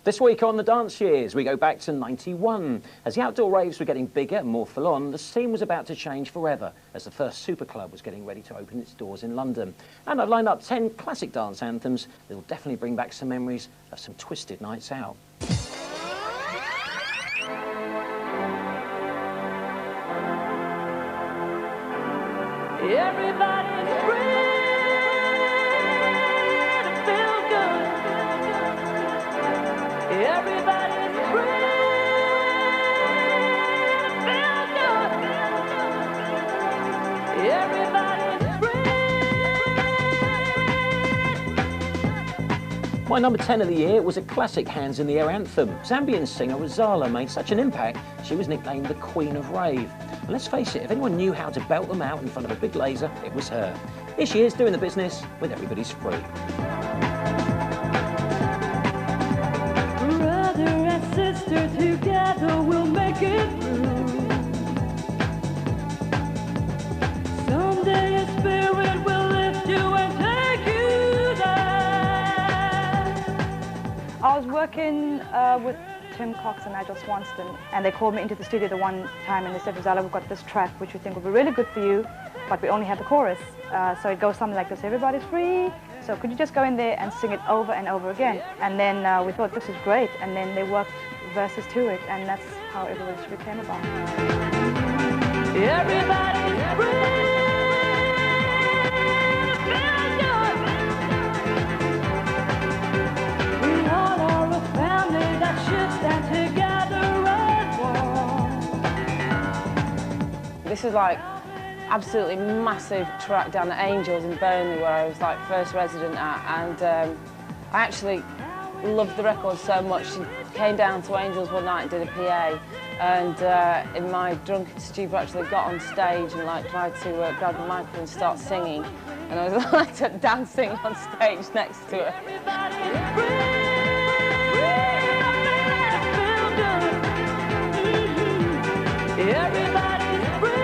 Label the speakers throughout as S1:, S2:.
S1: This week on the Dance Years, we go back to '91. As the outdoor raves were getting bigger and more full-on, the scene was about to change forever as the first super club was getting ready to open its doors in London. And I've lined up 10 classic dance anthems that will definitely bring back some memories of some twisted nights out.
S2: Everybody's free to feel good. Everybody's free to feel good. Everybody's free.
S1: My number 10 of the year was a classic Hands in the Air anthem. Zambian singer Rozalla made such an impact, she was nicknamed the Queen of Rave. And let's face it, if anyone knew how to belt them out in front of a big laser, it was her. Here she is doing the business with Everybody's Free.
S2: Brother and sister together we'll make it through. Someday a spirit will lift you and take you there.
S3: I was working with Tim Cox and Nigel Swanston, and they called me into the studio the one time and they said, Rozalla, we've got this track which we think will be really good for you, but we only have the chorus. So it goes something like this: everybody's free, so could you just go in there and sing it over and over again? And then we thought, this is great, and then they worked verses to it, and that's how Everybody's Free came about.
S2: Everybody's free.
S4: This is like absolutely massive track down at Angels in Burnley, where I was like first resident at, and I actually loved the record so much. She came down to Angels one night and did a PA, and in my drunken stupor actually got on stage and like tried to grab the microphone and start singing, and I was like dancing on stage next to her.
S2: Everybody's free.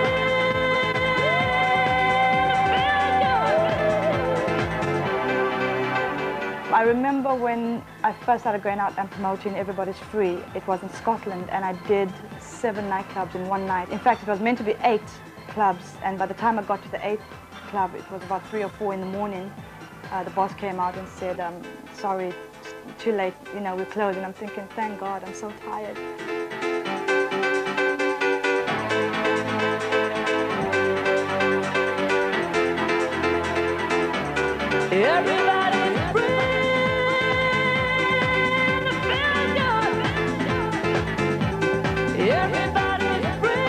S3: I remember when I first started going out and promoting Everybody's Free, it was in Scotland, and I did 7 nightclubs in one night. In fact, it was meant to be 8 clubs, and by the time I got to the 8th club, it was about 3 or 4 in the morning. The boss came out and said, sorry, it's too late, you know, we're closed. And I'm thinking, thank God, I'm so tired.
S2: Everybody's free to feel good. Everybody's free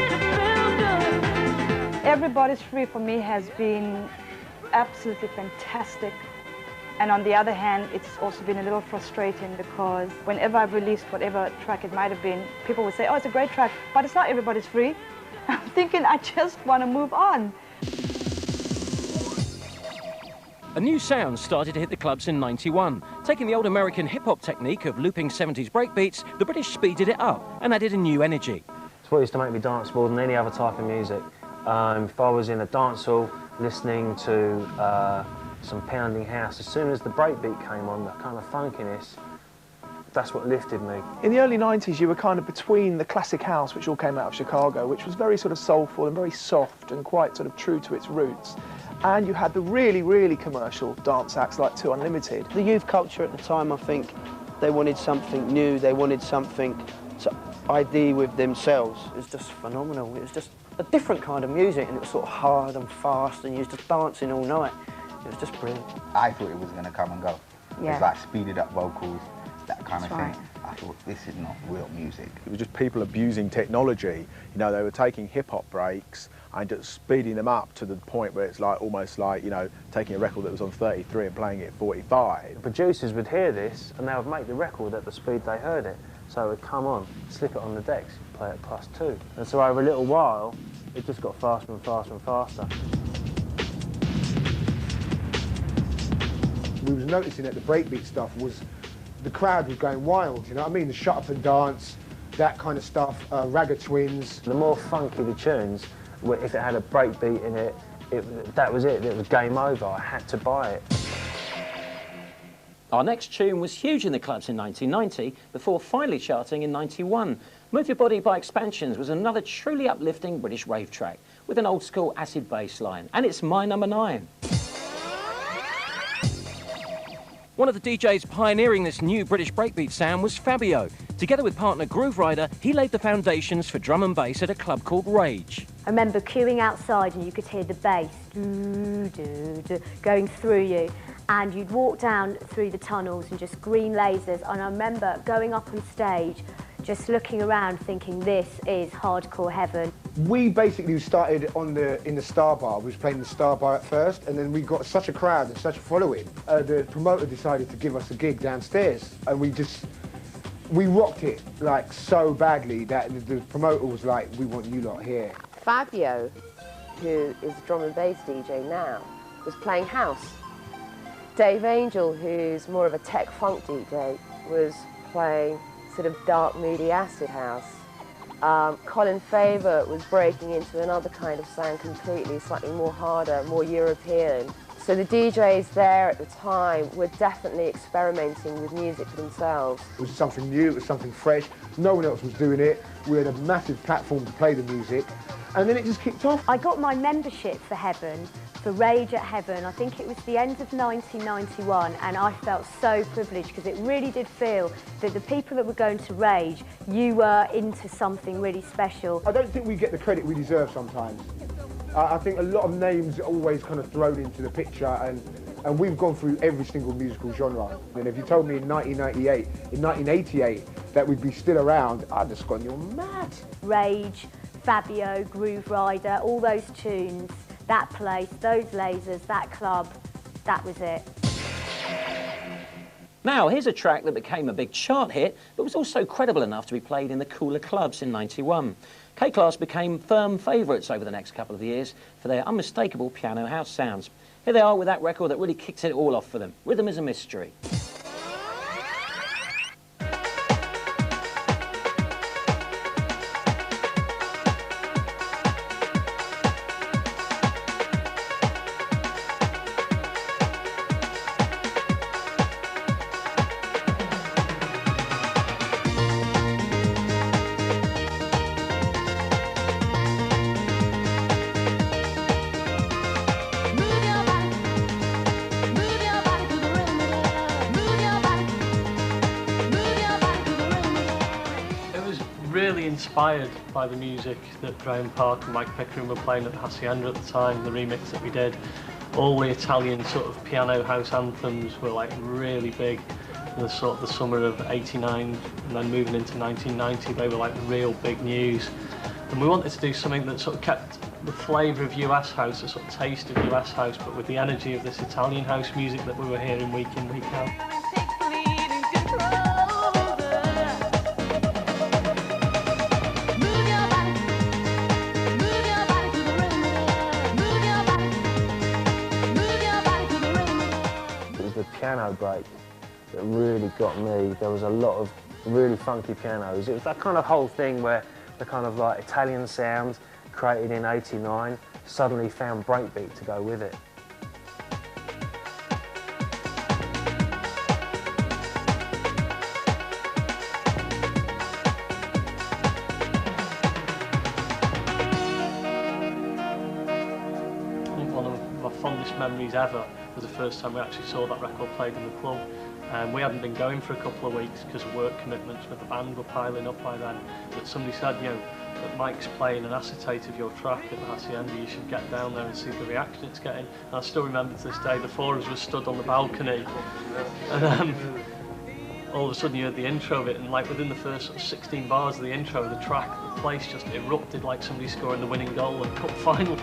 S2: to feel good.
S3: Everybody's Free for me has been absolutely fantastic. And on the other hand, it's also been a little frustrating because whenever I've released whatever track it might have been, people would say, oh, it's a great track, but it's not Everybody's Free. I'm thinking, I just want to move on.
S1: A new sound started to hit the clubs in '91. Taking the old American hip-hop technique of looping 70s breakbeats, the British speeded it up and added a new energy.
S5: It's what used to make me dance more than any other type of music. If I was in a dance hall listening to some pounding house, as soon as the breakbeat came on, the kind of funkiness, that's what lifted me.
S6: In the early 90s, you were kind of between the classic house, which all came out of Chicago, which was very sort of soulful and very soft and quite sort of true to its roots. And you had the really, really commercial dance acts like 2 Unlimited.
S7: The youth culture at the time, I think, they wanted something new, they wanted something to ID with themselves. It was just phenomenal. It was just a different kind of music, and it was sort of hard and fast, and you was just dancing all night. It was just brilliant.
S8: I thought it was going to come and go.
S3: Yeah.
S8: It's like speeded up vocals, that kind of thing.
S3: Right.
S8: I thought, this is not real music.
S9: It was just people abusing technology. You know, they were taking hip-hop breaks and just speeding them up to the point where it's like almost like, you know, taking a record that was on 33 and playing it at 45.
S5: The producers would hear this and they would make the record at the speed they heard it. So it would come on, slip it on the decks, play it +2. And so over a little while, it just got faster and faster and faster.
S10: We was noticing that the breakbeat stuff was, the crowd was going wild, you know what I mean? The Shut Up and Dance, that kind of stuff, Ragga Twins.
S5: The more funky the tunes, if it had a breakbeat in it, that was it. It was game over. I had to buy it.
S1: Our next tune was huge in the clubs in 1990, before finally charting in 91. Move Your Body by Expansions was another truly uplifting British rave track, with an old-school acid bass line, and it's my number 9. One of the DJs pioneering this new British breakbeat sound was Fabio. Together with partner Groove Rider, he laid the foundations for drum and bass at a club called Rage.
S11: I remember queuing outside and you could hear the bass going through you, and you'd walk down through the tunnels and just green lasers, and I remember going up on stage just looking around thinking this is hardcore heaven.
S10: We basically started in the Star Bar. We was playing the Star Bar at first, and then we got such a crowd and such a following. The promoter decided to give us a gig downstairs, and we rocked it like so badly that the promoter was like, we want you lot here.
S12: Fabio, who is a drum and bass DJ now, was playing house. Dave Angel, who's more of a tech funk DJ, was playing sort of dark, moody acid house. Colin Favor was breaking into another kind of sound completely, slightly more harder, more European. So the DJs there at the time were definitely experimenting with music for themselves.
S10: It was something new, it was something fresh. No one else was doing it. We had a massive platform to play the music, and then it just kicked off.
S11: I got my membership for Heaven, for Rage at Heaven. I think it was the end of 1991, and I felt so privileged because it really did feel that the people that were going to Rage, you were into something really special.
S10: I don't think we get the credit we deserve sometimes. I think a lot of names are always kind of thrown into the picture, and we've gone through every single musical genre. And if you told me in 1988 that we'd be still around, I'd just gone, you're mad.
S11: Rage, Fabio, Groove Rider, all those tunes, that place, those lasers, that club, that was it.
S1: Now, here's a track that became a big chart hit, but was also credible enough to be played in the cooler clubs in 91. K-Class became firm favourites over the next couple of years for their unmistakable piano house sounds. Here they are with that record that really kicked it all off for them, Rhythm is a Mystery.
S13: Really inspired by the music that Graham Park and Mike Pickering were playing at the Hacienda at the time, the remix that we did. All the Italian sort of piano house anthems were like really big in the sort of the summer of '89, and then moving into 1990 they were like real big news. And we wanted to do something that sort of kept the flavour of US house, the sort of taste of US house, but with the energy of this Italian house music that we were hearing week in, week out.
S5: Piano break that really got me. There was a lot of really funky pianos. It was that kind of whole thing where the kind of like Italian sound created in '89 suddenly found breakbeat to go with it.
S13: I think one of my fondest memories ever was the first time we actually saw that record played in the club. We hadn't been going for a couple of weeks because of work commitments with the band were piling up by then. But somebody said, you know, that Mike's playing an acetate of your track at the Hacienda, you should get down there and see the reaction it's getting. And I still remember to this day, the four of us were stood on the balcony, and all of a sudden you heard the intro of it, and like within the first sort of 16 bars of the intro of the track, the place just erupted like somebody scoring the winning goal in the cup final.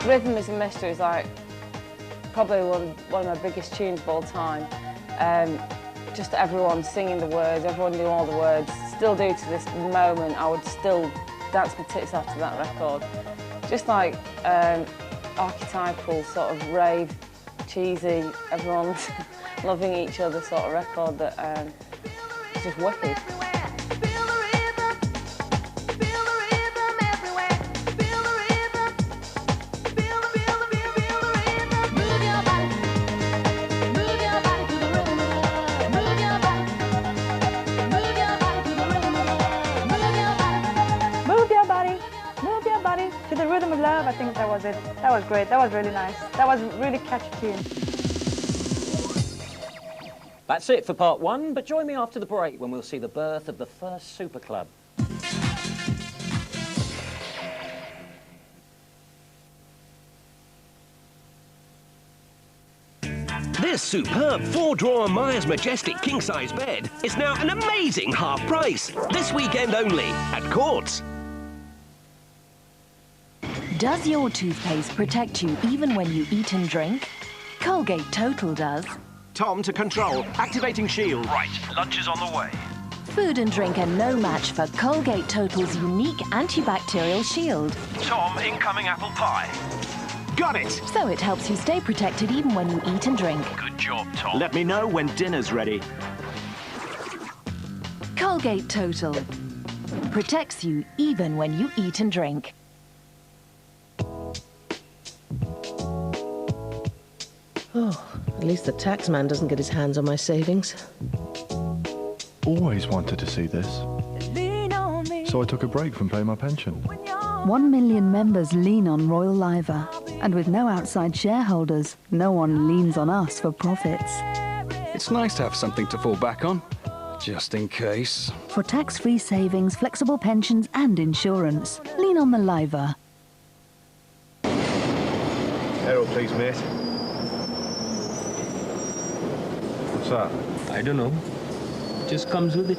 S4: Rhythm is a Mystery is like probably one of my biggest tunes of all time. Just everyone singing the words, everyone knew all the words. Still do to this moment. I would still dance my tits off to that record. Just like archetypal sort of rave, cheesy. Everyone's loving each other sort of record that is just wicked.
S3: To the rhythm of love, I think that was it. That was great. That was really nice. That was really catchy tune.
S1: That's it for part one, but join me after the break when we'll see the birth of the first super club.
S14: This superb 4-drawer Myers Majestic king-size bed is now an amazing half price. This weekend only at Courts.
S15: Does your toothpaste protect you even when you eat and drink? Colgate Total does.
S14: Tom to control, activating shield.
S16: Right, lunch is on the way.
S15: Food and drink are no match for Colgate Total's unique antibacterial shield.
S16: Tom, incoming apple pie.
S14: Got it!
S15: So it helps you stay protected even when you eat and drink.
S16: Good job, Tom.
S14: Let me know when dinner's ready.
S15: Colgate Total protects you even when you eat and drink.
S17: Oh, at least the taxman doesn't get his hands on my savings.
S18: Always wanted to see this. So I took a break from paying my pension.
S19: 1 million members lean on Royal Liver. And with no outside shareholders, no one leans on us for profits.
S20: It's nice to have something to fall back on, just in case.
S19: For tax-free savings, flexible pensions and insurance, lean on the Liver.
S18: Arrow, please, mate. What's that?
S21: I don't know. Just comes with it.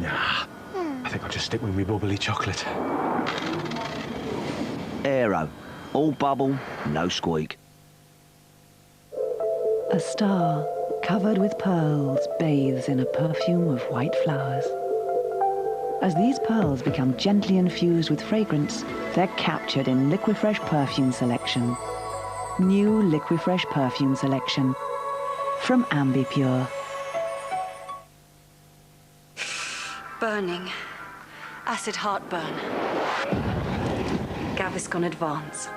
S18: Nah, I think I'll just stick with me bubbly chocolate.
S14: Aero. All bubble, no squeak.
S19: A star, covered with pearls, bathes in a perfume of white flowers. As these pearls become gently infused with fragrance, they're captured in Liquifresh Perfume Selection. New Liquifresh Perfume Selection from Ambipure.
S22: Burning. Acid heartburn. Gaviscon Advance.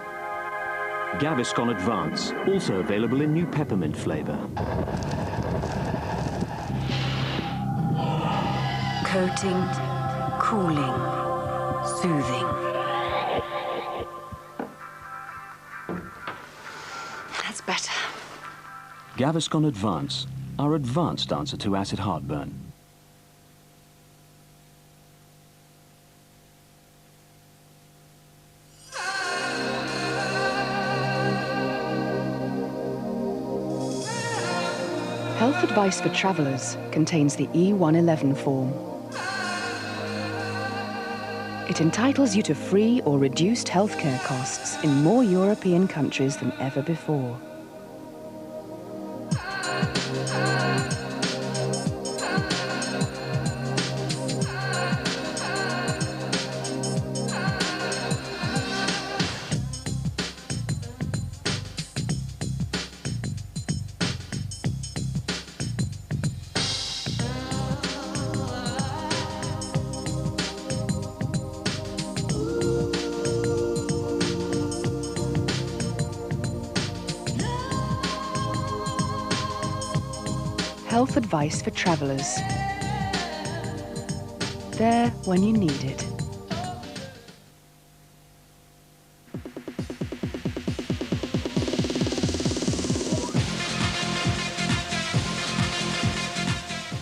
S23: Gaviscon Advance, also available in new peppermint flavour.
S22: Coating, cooling, soothing. That's better.
S23: Gaviscon Advance, our advanced answer to acid heartburn.
S24: Health Advice for Travellers contains the E111 form. It entitles you to free or reduced healthcare costs in more European countries than ever before. Health Advice for Travellers. There when you need it.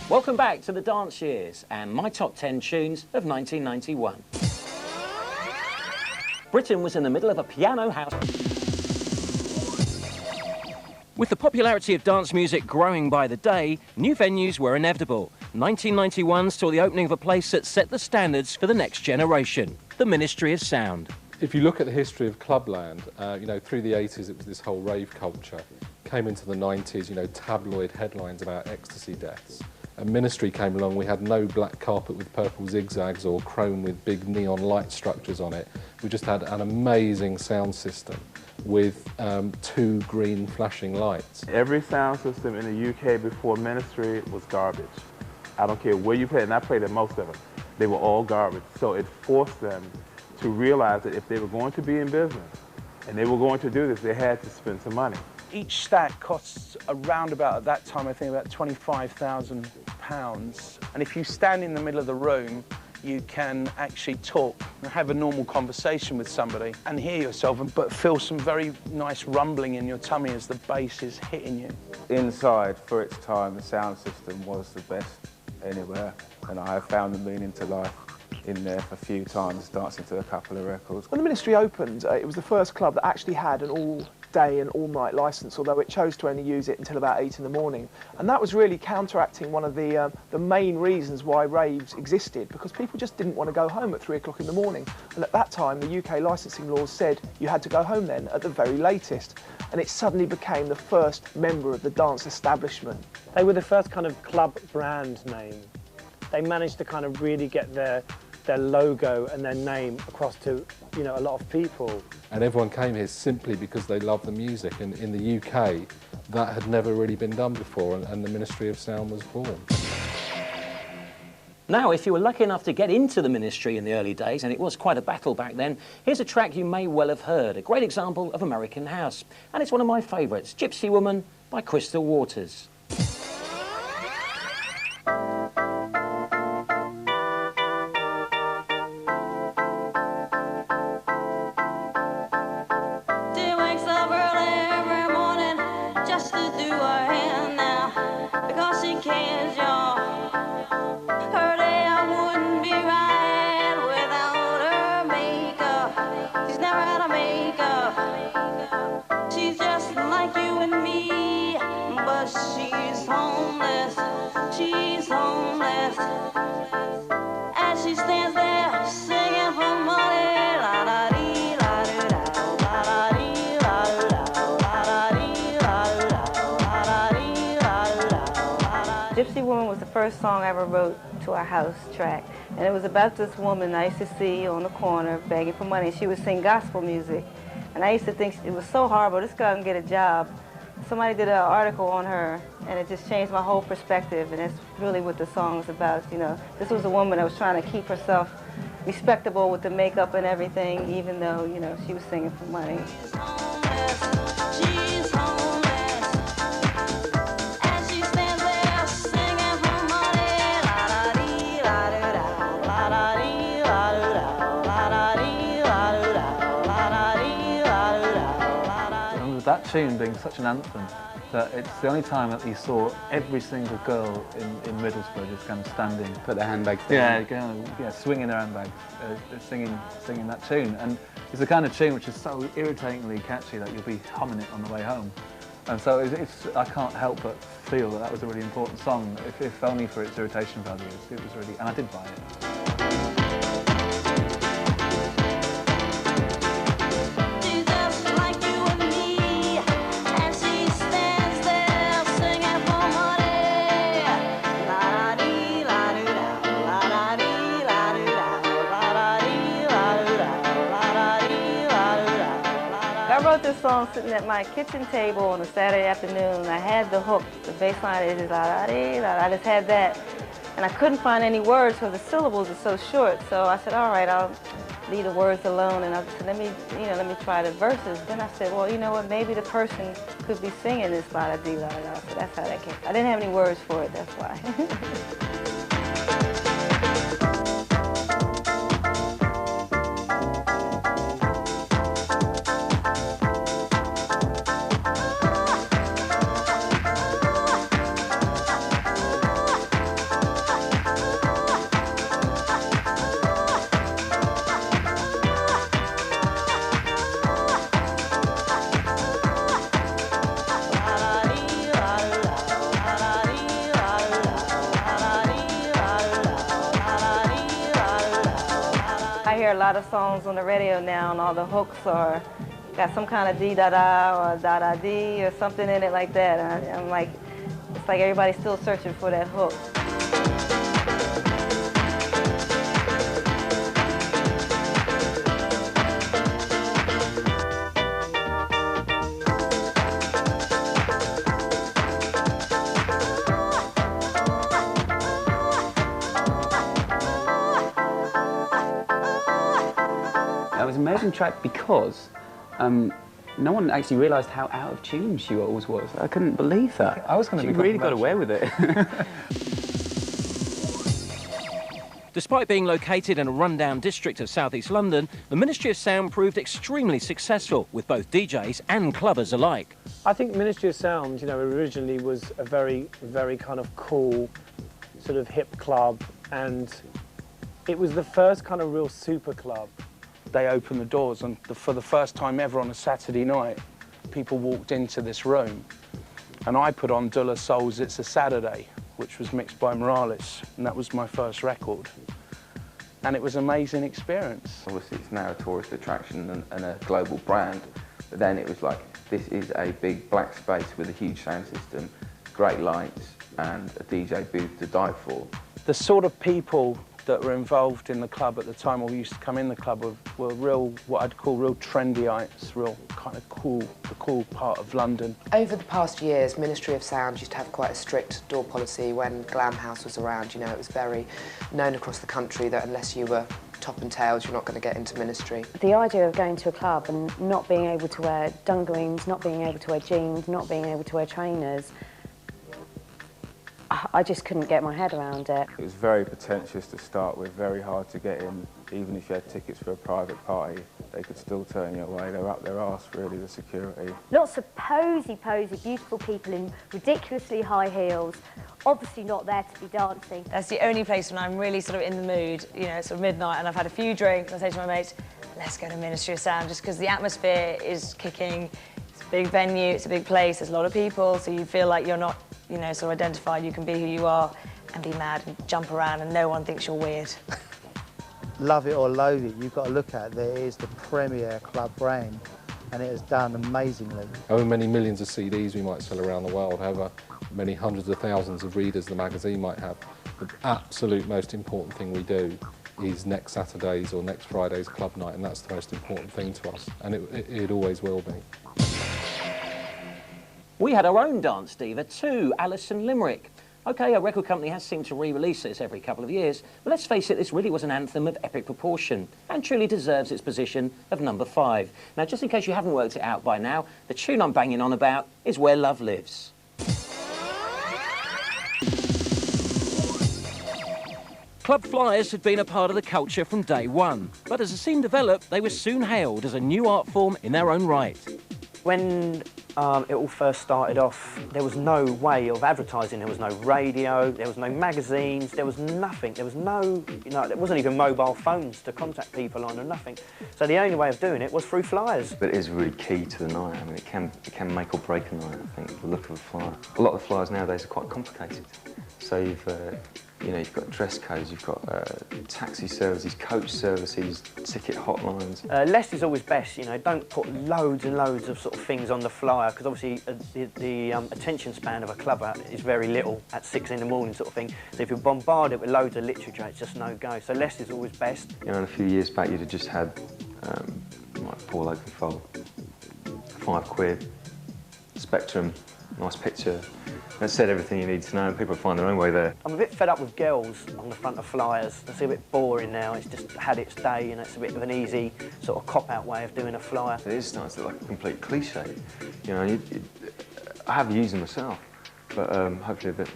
S1: Welcome back to the dance years and my top 10 tunes of 1991. Britain was in the middle of a piano house. With the popularity of dance music growing by the day, new venues were inevitable. 1991 saw the opening of a place that set the standards for the next generation, the Ministry of Sound.
S25: If you look at the history of clubland, you know, through the 80s it was this whole rave culture. Came into the 90s, you know, tabloid headlines about ecstasy deaths. Ministry came along, we had no black carpet with purple zigzags or chrome with big neon light structures on it. We just had an amazing sound system with 2 green flashing lights.
S2: Every sound system in the UK before Ministry was garbage. I don't care where you played, and I played at most of them. They were all garbage. So it forced them to realize that if they were going to be in business and they were going to do this, they had to spend some money.
S6: Each stack costs around about, at that time, I think about £25,000. And if you stand in the middle of the room, you can actually talk and have a normal conversation with somebody and hear yourself, but feel some very nice rumbling in your tummy as the bass is hitting you.
S7: Inside, for its time, the sound system was the best anywhere, and I have found the meaning to life in there a few times, dancing to a couple of records.
S8: When the Ministry opened, it was the first club that actually had an all-day and all-night licence, although it chose to only use it until about 8 in the morning. And that was really counteracting one of the main reasons why raves existed, because people just didn't want to go home at 3 o'clock in the morning. And at that time, the UK licensing laws said you had to go home then, at the very latest. And it suddenly became the first member of the dance establishment.
S9: They were the first kind of club brand name. They managed to kind of really get their logo and their name across to, you know, a lot of people.
S25: And everyone came here simply because they loved the music, and in the UK that had never really been done before, and the Ministry of Sound was born.
S1: Now, if you were lucky enough to get into the Ministry in the early days, and it was quite a battle back then, here's a track you may well have heard, a great example of American house. And it's one of my favourites, Gypsy Woman by Crystal Waters.
S26: Gypsy Woman was the first song I ever wrote to a house track. And it was about this woman I used to see on the corner begging for money. She would sing gospel music. And I used to think it was so horrible, this girl can get a job. Somebody did an article on her, and it just changed my whole perspective. And that's really what the song is about. You know, this was a woman that was trying to keep herself respectable with the makeup and everything, even though, you know, she was singing for money.
S27: That tune being such an anthem that it's the only time that you saw every single girl in Middlesbrough just kind of standing.
S28: Put their handbags down.
S27: Yeah, swinging their handbags, singing that tune. And it's the kind of tune which is so irritatingly catchy that you'll be humming it on the way home. And so I can't help but feel that was a really important song, if only for its irritation value. It was really, and I did buy it.
S26: This song sitting at my kitchen table on a Saturday afternoon. I had the hook, the bass line is I just had that, and I couldn't find any words because the syllables are so short. So I said, all right, I'll leave the words alone, and I said, let me try the verses. Then I said, well, you know what? Maybe the person could be singing this la-da-dee-la-da-da. So that's how that came. I didn't have any words for it. That's why. A lot of songs on the radio now, and all the hooks are got some kind of dee-da-da or da-da-dee or something in it like that. And I'm like, it's like everybody's still searching for that hook.
S3: was an amazing track because no one actually realised how out of tune she always was. I couldn't believe that.
S27: I was going to be
S3: She really got away with it.
S1: Despite being located in a rundown district of southeast London, the Ministry of Sound proved extremely successful with both DJs and clubbers alike.
S9: I think Ministry of Sound, you know, originally was a very, very kind of cool, sort of hip club, and it was the first kind of real super club.
S6: They opened the doors, and for the first time ever on a Saturday night, people walked into this room, and I put on De La Soul's It's a Saturday, which was mixed by Morales, and that was my first record. And it was an amazing experience.
S7: Obviously it's now a tourist attraction and a global brand, but then it was like, this is a big black space with a huge sound system, great lights, and a DJ booth to die for.
S6: The sort of people that were involved in the club at the time, or used to come in the club, were real, what I'd call real trendyites, real kind of cool, the cool part of London.
S4: Over the past years, Ministry of Sound used to have quite a strict door policy when Glam House was around. You know, it was very known across the country that unless you were top and tails, you're not going to get into Ministry.
S5: The idea of going to a club and not being able to wear dungarees, not being able to wear jeans, not being able to wear trainers, I just couldn't get my head around it.
S7: It was very pretentious to start with, very hard to get in. Even if you had tickets for a private party, they could still turn you away. They're up their arse, really, the security.
S10: Lots of posy, beautiful people in ridiculously high heels, obviously not there to be dancing.
S11: That's the only place when I'm really sort of in the mood, you know, sort of midnight, and I've had a few drinks, and I say to my mates, let's go to Ministry of Sound, just because the atmosphere is kicking. It's a big venue, it's a big place, there's a lot of people, so you feel like you're not, you know, sort of identified, you can be who you are and be mad and jump around and no one thinks you're weird.
S12: Love it or loathe it, you've got to look at it. It is the premier club brand and it has done amazingly.
S25: However many millions of CDs we might sell around the world, however many hundreds of thousands of readers the magazine might have, the absolute most important thing we do is next Saturday's or next Friday's club night, and that's the most important thing to us, and it always will be.
S1: We had our own dance diva too, Alison Limerick. OK, our record company has seemed to re-release this every couple of years, but let's face it, this really was an anthem of epic proportion and truly deserves its position of number 5. Now, just in case you haven't worked it out by now, the tune I'm banging on about is Where Love Lives. Club flyers had been a part of the culture from day one, but as the scene developed, they were soon hailed as a new art form in their own right.
S13: When it all first started off, there was no way of advertising. There was no radio, there was no magazines, there was nothing. There was no, you know, there wasn't even mobile phones to contact people on or nothing. So the only way of doing it was through flyers.
S28: But it is really key to the night. I mean, it can make or break a night, I think, the look of a flyer. A lot of the flyers nowadays are quite complicated. So you've got dress codes, you've got taxi services, coach services, ticket hotlines.
S13: Less is always best, you know, don't put loads and loads of sort of things on the flyer, because obviously the attention span of a clubber is very little at 6 in the morning sort of thing. So if you bombard it with loads of literature, it's just no go. So less is always best.
S28: You know, and a few years back you'd have just had like Paul Oakenfold, £5, Spectrum, nice picture. That said everything you need to know, and people find their own way there.
S13: I'm a bit fed up with girls on the front of flyers. It's a bit boring now. It's just had its day, and it's a bit of an easy sort of cop-out way of doing a flyer.
S28: It is starting to look like a complete cliche. You know, I have used them myself, but hopefully a bit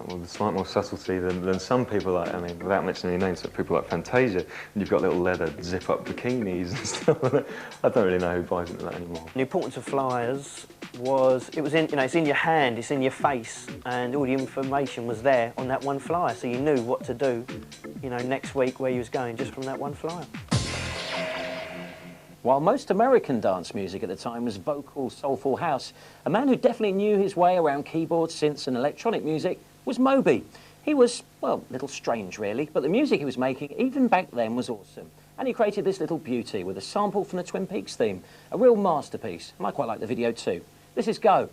S28: with a slight more subtlety than some people like. I mean, without mentioning any names, so people like Fantasia, and you've got little leather zip-up bikinis and stuff. I don't really know who buys into that anymore.
S13: The importance of flyers was, it's in your hand, it's in your face, and all the information was there on that one flyer, so you knew what to do, you know, next week where you was going just from that one flyer.
S1: While most American dance music at the time was vocal, soulful house, a man who definitely knew his way around keyboards, synths and electronic music was Moby. He was, well, a little strange really, but the music he was making even back then was awesome. And he created this little beauty with a sample from the Twin Peaks theme, a real masterpiece, and I quite like the video too. This is Go.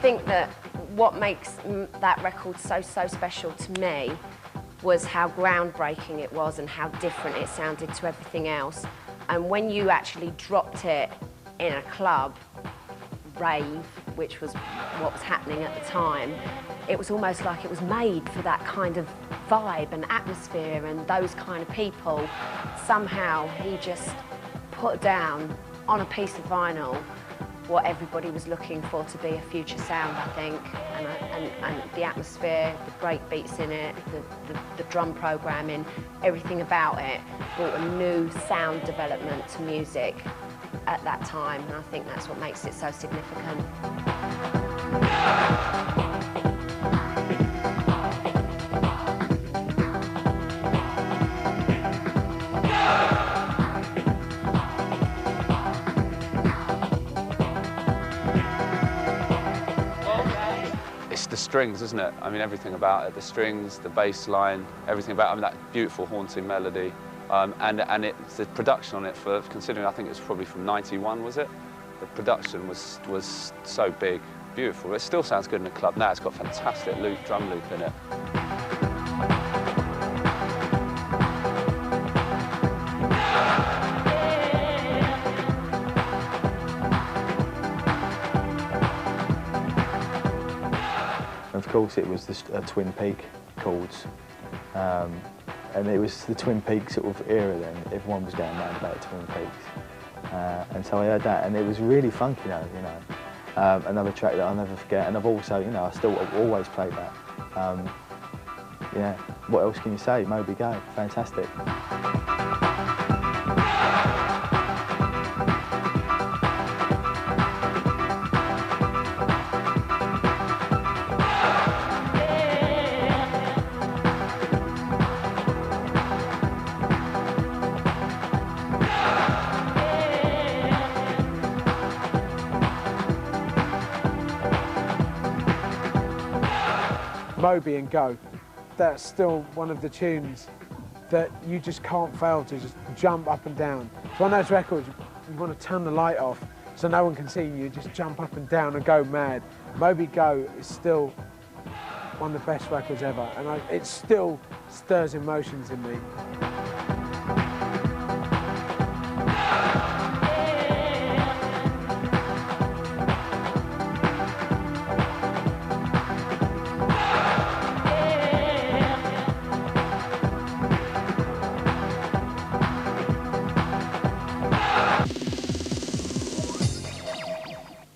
S14: think that what makes that record so special to me was how groundbreaking it was and how different it sounded to everything else. And when you actually dropped it in a club, rave, which was what was happening at the time, it was almost like it was made for that kind of vibe and atmosphere and those kind of people. Somehow he just put down on a piece of vinyl what everybody was looking for to be a future sound, I think, and the atmosphere, the break beats in it, the drum programming, everything about it brought a new sound development to music at that time, and I think that's what makes it so significant.
S15: The strings, isn't it? I mean, everything about it, the strings, the bass line, everything about it. I mean, that beautiful haunting melody, and it's the production on it, for considering I think it's probably from '91, was it? The production was so big, beautiful. It still sounds good in a club now. It's got fantastic drum loop in it.
S16: Of course, it was the Twin Peak chords, and it was the Twin Peaks sort of era then. Everyone was going mad about Twin Peaks, and so I heard that, and it was really funky, you know. Another track that I'll never forget, and I've also, you know, I still always play that. Yeah, what else can you say? Moby Go, fantastic.
S17: Moby and Go, that's still one of the tunes that you just can't fail to just jump up and down. It's one of those records you want to turn the light off so no one can see you, just jump up and down and go mad. Moby Go is still one of the best records ever, and it still stirs emotions in me.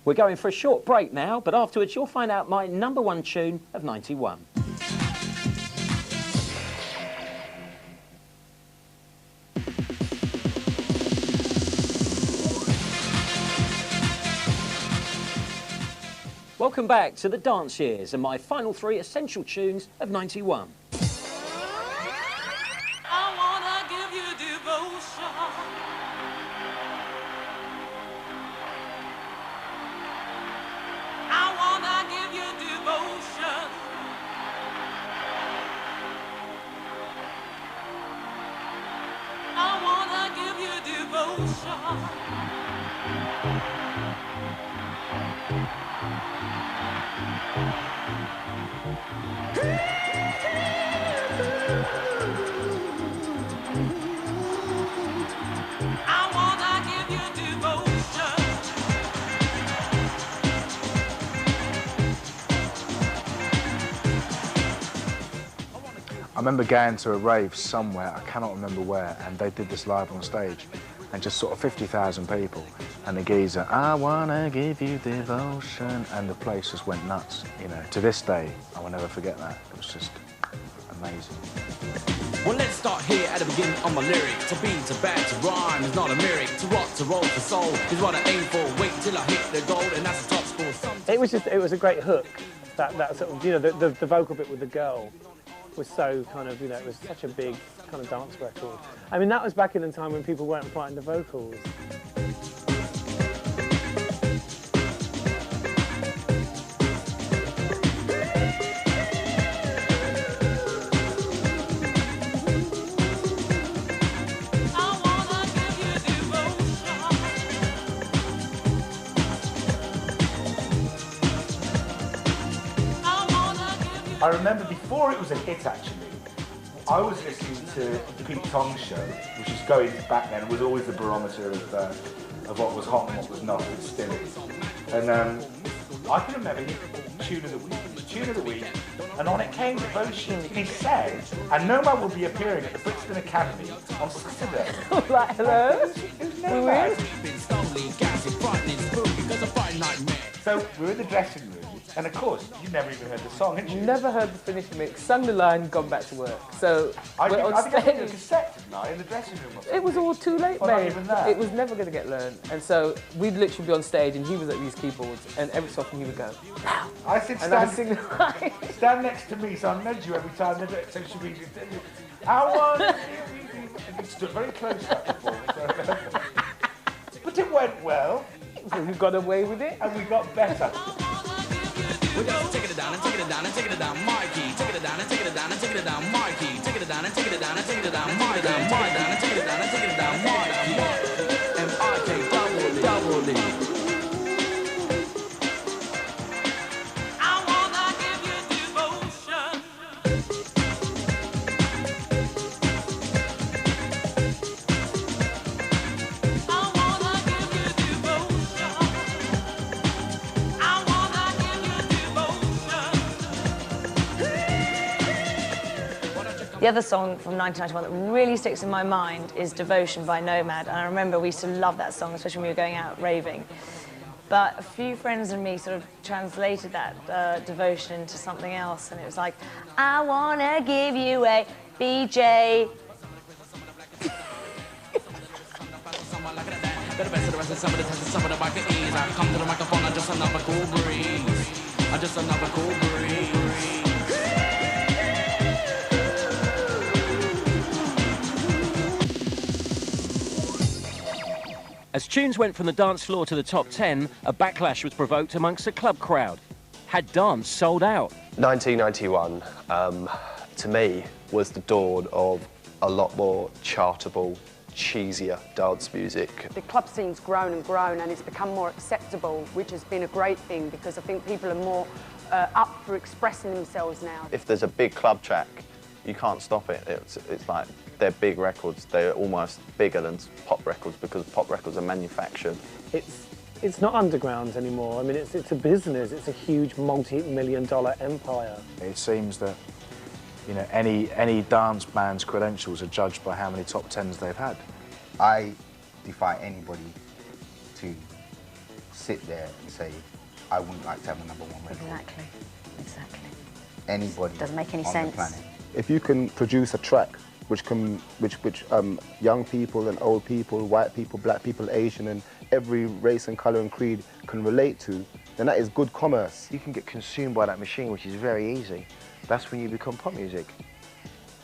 S1: We're going for a short break now, but afterwards you'll find out my #1 tune of '91. Welcome back to the dance years and my final 3 essential tunes of '91.
S18: I remember going to a rave somewhere, I cannot remember where, and they did this live on stage, and just sort of 50,000 people, and the geezer, I wanna give you devotion, and the place just went nuts, you know. To this day, I will never forget that. It was just amazing.
S19: Well, let's start here at the beginning of my lyric. To be, to bad, to rhyme is not a lyric. To rock, to roll, to soul is what I aim for. Wait till I hit the goal, and that's the top score.
S9: It was a great hook. That sort of, you know, the vocal bit with the girl was so kind of, you know, it was such a big kind of dance record. I mean, that was back in the time when people weren't fighting the vocals.
S2: remember before it was a hit, actually, I was listening to the Pete Tong show, which is going back then, it was always the barometer of what was hot and what was not, it still is. And I can remember tune of the week, and on it came Devotion. He said, and Nomad will be appearing at the Brixton Academy on Saturday.
S9: Like, hello?
S2: It was Nomad. So we're in the dressing room, and of course, you never even heard the song, had you?
S9: Never heard the finished mix, sung the line, gone back to work. So
S2: I
S9: we're on
S2: think I did a
S9: stage.
S2: cassette, didn't I, in the dressing room.
S9: It was all too late,
S2: Oh, not
S9: babe.
S2: even that?
S9: It was never going to get learned. And so we'd literally be on stage and he was at these keyboards and every so often he would go, now.
S2: I said,
S9: And I would sing the line.
S2: stand next to me, so I nudge you every time. So she reads it. I want to It stood very close to that performance. But it went well.
S9: We got away with it.
S2: And we got better.
S19: We just take it down and take it down and take it down, Mikey. Take it down and take it down and take it down, Mikey. Take it down and take it down and take it down, Mikey. Take it down and take it down and take it down, Mikey. M-I-K double D.
S11: The other song from 1991 that really sticks in my mind is Devotion by Nomad. And I remember we used to love that song, especially when we were going out raving. But a few friends and me sort of translated that devotion into something else. And it was like, I want to give you a BJ.
S1: As tunes went from the dance floor to the top 10, a backlash was provoked amongst the club crowd. Had dance sold out?
S8: 1991, to me, was the dawn of a lot more chartable, cheesier dance music.
S20: The club scene's grown and grown and it's become more acceptable, which has been a great thing because I think people are more up for expressing themselves now.
S8: If there's a big club track, you can't stop it. It's like they're big records. They're almost bigger than pop records because pop records are manufactured.
S9: It's not underground anymore. I mean, it's a business. It's a huge multi-million-dollar empire.
S18: It seems that, you know, any dance band's credentials are judged by how many top tens they've had.
S21: I defy anybody to sit there and say, I wouldn't like to have a #1 record.
S22: Exactly.
S21: Anybody
S22: Doesn't make any
S21: on
S22: sense.
S21: the planet.
S23: If you can produce a track which young people and old people, white people, black people, Asian, and every race and colour and creed can relate to, then that is good commerce.
S24: You can get consumed by that machine, which is very easy. That's when you become pop music.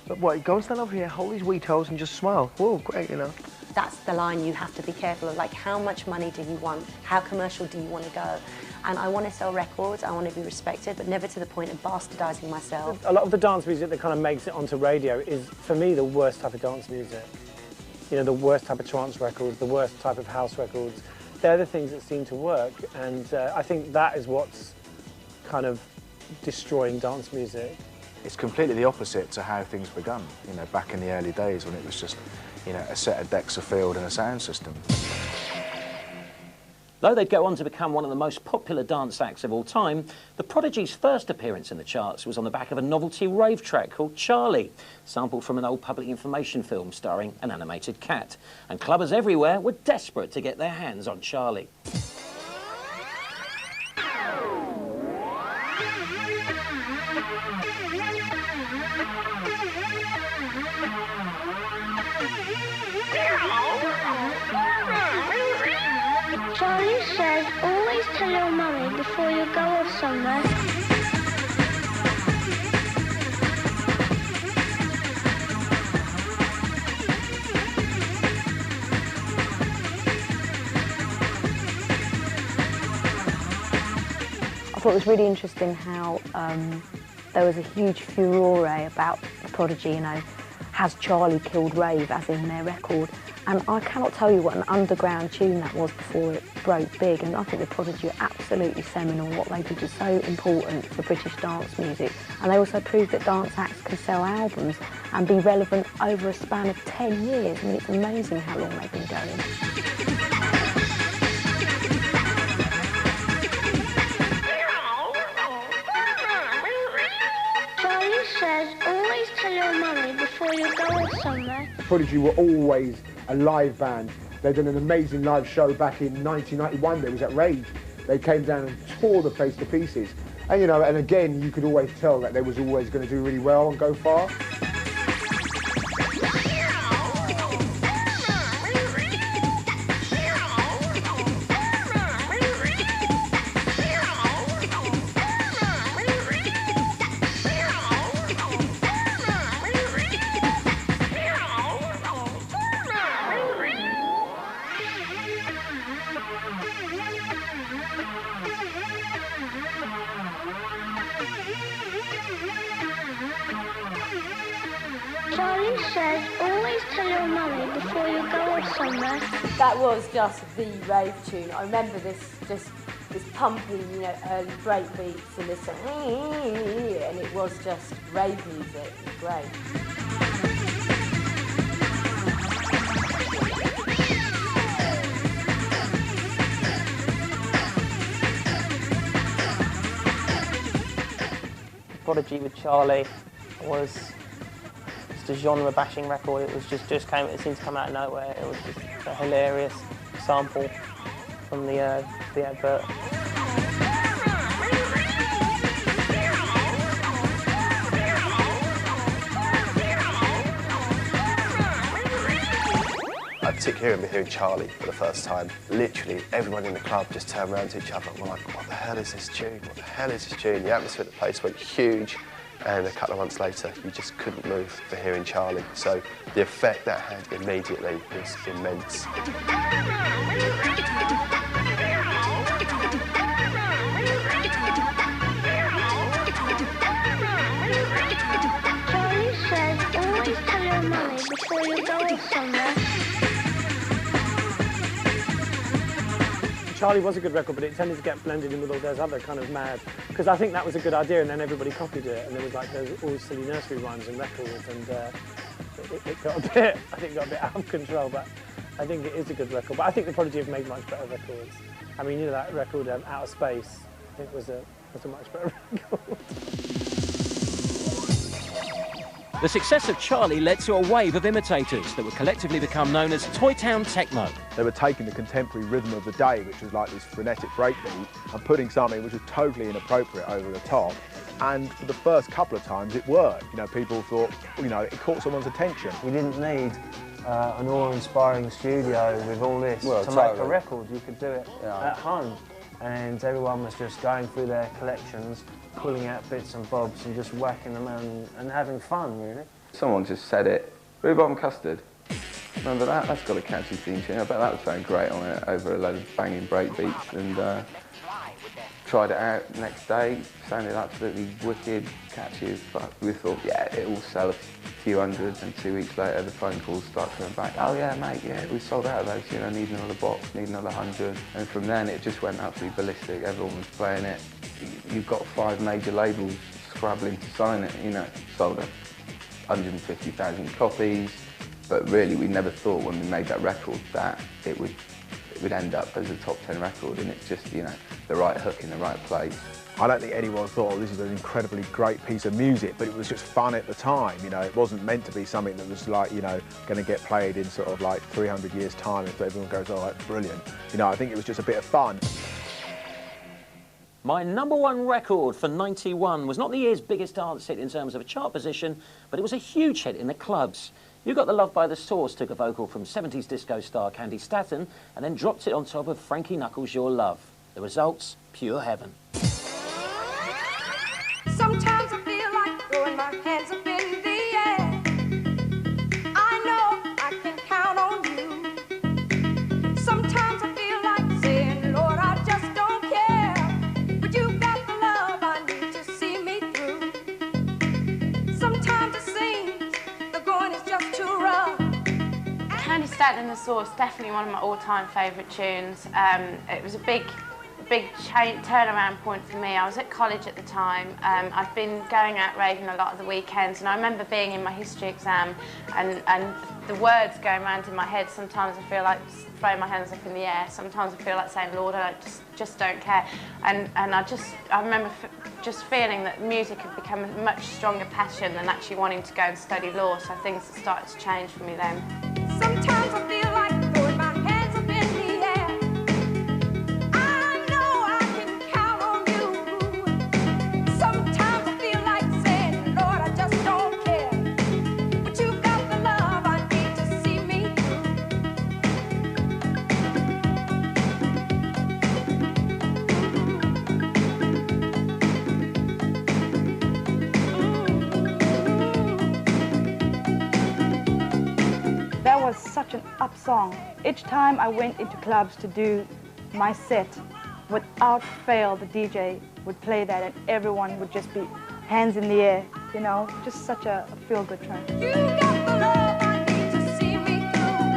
S24: But what, go and stand over here, hold these wee toes and just smile. Whoa, great, you know.
S22: That's the line you have to be careful of, like how much money do you want? How commercial do you want to go? And I want to sell records, I want to be respected, but never to the point of bastardising myself.
S9: A lot of the dance music that kind of makes it onto radio is, for me, the worst type of dance music. You know, the worst type of trance records, the worst type of house records. They're the things that seem to work, and I think that is what's kind of destroying dance music.
S18: It's completely the opposite to how things begun, you know, back in the early days when it was just, you know, a set of decks, a field and a sound system.
S1: Though they'd go on to become one of the most popular dance acts of all time, the Prodigy's first appearance in the charts was on the back of a novelty rave track called Charlie, sampled from an old public information film starring an animated cat. And clubbers everywhere were desperate to get their hands on Charlie.
S26: Charlie says, always tell your mummy before you go off somewhere.
S5: I thought it was really interesting how there was a huge furore about the Prodigy, you know, Has Charlie Killed Rave, as in their record. And I cannot tell you what an underground tune that was before it broke big, and I think the Prodigy are absolutely seminal. What they did was so important for British dance music, and they also proved that dance acts can sell albums and be relevant over a span of 10 years. I mean, it's amazing how long they've been going.
S26: Charlie says always tell your mummy before you go somewhere.
S17: Prodigy were always a live band. They did an amazing live show back in 1991. They was at Rave. They came down and tore the place to pieces. And you know, and again, you could always tell that they was always going to do really well and go far.
S26: Charlie says always tell your mummy before you go somewhere.
S3: That was just the rave tune. I remember this pumpy, you know, early break beats and this, and it was just rave music. It was great.
S4: Prodigy with Charlie was just a genre-bashing record. It was it seemed to come out of nowhere. It was just a hilarious sample from the advert.
S8: I particularly remember hearing Charlie for the first time. Literally, everyone in the club just turned around to each other and were like, what the hell is this tune? What the hell is this tune? The atmosphere of the place went huge, and a couple of months later, you just couldn't move for hearing Charlie. So the effect that had immediately was immense.
S26: Charlie says always tell your mummy before you go somewhere.
S9: Charlie was a good record, but it tended to get blended in with all those other kind of mad, because I think that was a good idea, and then everybody copied it, and there was like those all silly nursery rhymes and records, and it got a bit, I think, got a bit out of control. But I think it is a good record. But I think the Prodigy have made much better records. I mean, you know, that record Out of Space, I think was a much better record.
S1: The success of Charlie led to a wave of imitators that would collectively become known as Toy Town Techno.
S6: They were taking the contemporary rhythm of the day, which was like this frenetic breakbeat, and putting something which was totally inappropriate over the top. And for the first couple of times, it worked. You know, people thought, you know, it caught someone's attention.
S4: You didn't need an awe-inspiring studio with all this to make a record. You could do it at home. And everyone was just going through their collections, pulling out bits and bobs and just whacking them and having fun, really.
S7: Someone just said it, rhubarb and custard. Remember that? That's got a catchy theme tune. I bet that would sound great on it over a load of banging break beats. And tried it out next day, sounded absolutely wicked, catchy as fuck. We thought, yeah, it will sell a few hundred, and 2 weeks later the phone calls start coming back. Oh yeah, mate, yeah, we sold out of those, you know, need another box, need another 100. And from then it just went absolutely ballistic, everyone was playing it. You've got 5 major labels scrabbling to sign it, you know, sold 150,000 copies. But really we never thought when we made that record that it would end up as a top 10 record, and it's just, you know, the right hook in the right place.
S6: I don't think anyone thought, oh, this is an incredibly great piece of music, but it was just fun at the time, you know. It wasn't meant to be something that was like, you know, going to get played in sort of like 300 years' time if everyone goes, oh, that's brilliant. You know, I think it was just a bit of fun.
S1: My #1 record for '91 was not the year's biggest dance hit in terms of a chart position, but it was a huge hit in the clubs. You Got the Love by the Source took a vocal from 70s disco star Candy Staton and then dropped it on top of Frankie Knuckles' Your Love. The results, pure heaven.
S10: Sometimes I feel like throwing my hands up in the air. I know I can count on you. Sometimes I feel like saying, Lord, I just don't care. But you got the love I need to see me through. Sometimes it seems the going is just
S12: Candy Statin and the Sauce, definitely one of my all-time favourite tunes. It was a big turnaround point for me. I was at college at the time. I'd been going out raving a lot of the weekends, and I remember being in my history exam and the words going around in my head. Sometimes I feel like throwing my hands up in the air. Sometimes I feel like saying, Lord, I just don't care. And I remember just feeling that music had become a much stronger passion than actually wanting to go and study law. So things started to change for me then.
S10: Sometimes I feel like throwing my hands up in the air. I know I can count on you. Sometimes I feel like saying, Lord, I just don't care. But you've got the love I need to see me
S13: That was such an up song. Each time I went into clubs to do my set, without fail, the DJ would play that and everyone would just be hands in the air, you know, just such a feel-good track.
S10: You got the love I need to see me through.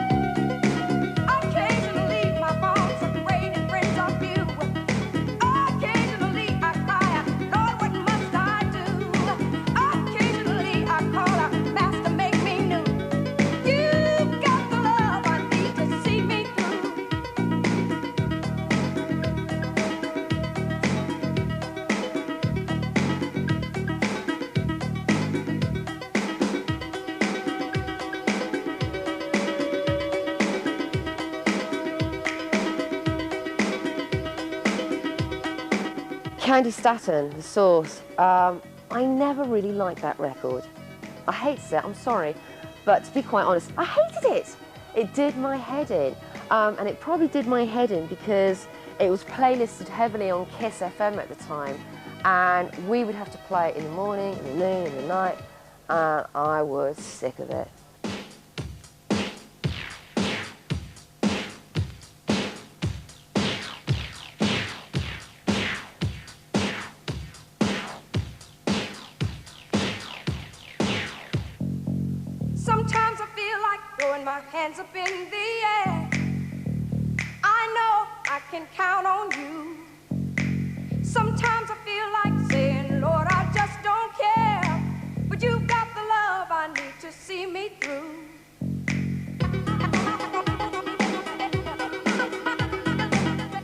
S10: Occasionally my bones separate and friends of you. Occasionally I cry, Lord, what must I do? Occasionally I call out, Master, make me new. You got the love I need to see me through.
S14: Candy Statin, The Sauce. I never really liked that record. I hated it, I'm sorry. But to be quite honest, I hated it. It did my head in. And it probably did my head in because it was playlisted heavily on Kiss FM at the time. And we would have to play it in the morning, in the noon, in the night. And I was sick of it.
S10: Sometimes I feel like throwing my hands up in the air. I know I can count on you. Sometimes I feel like saying, Lord, I just don't care. But you've got the love I need to see me through.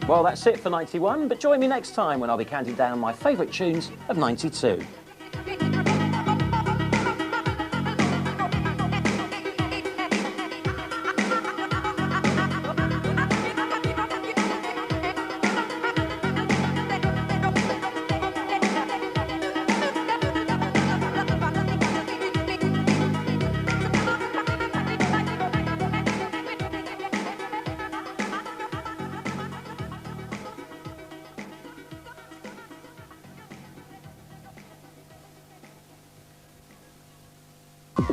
S1: Well, that's it for 91, but join me next time when I'll be counting down my favourite tunes of 92.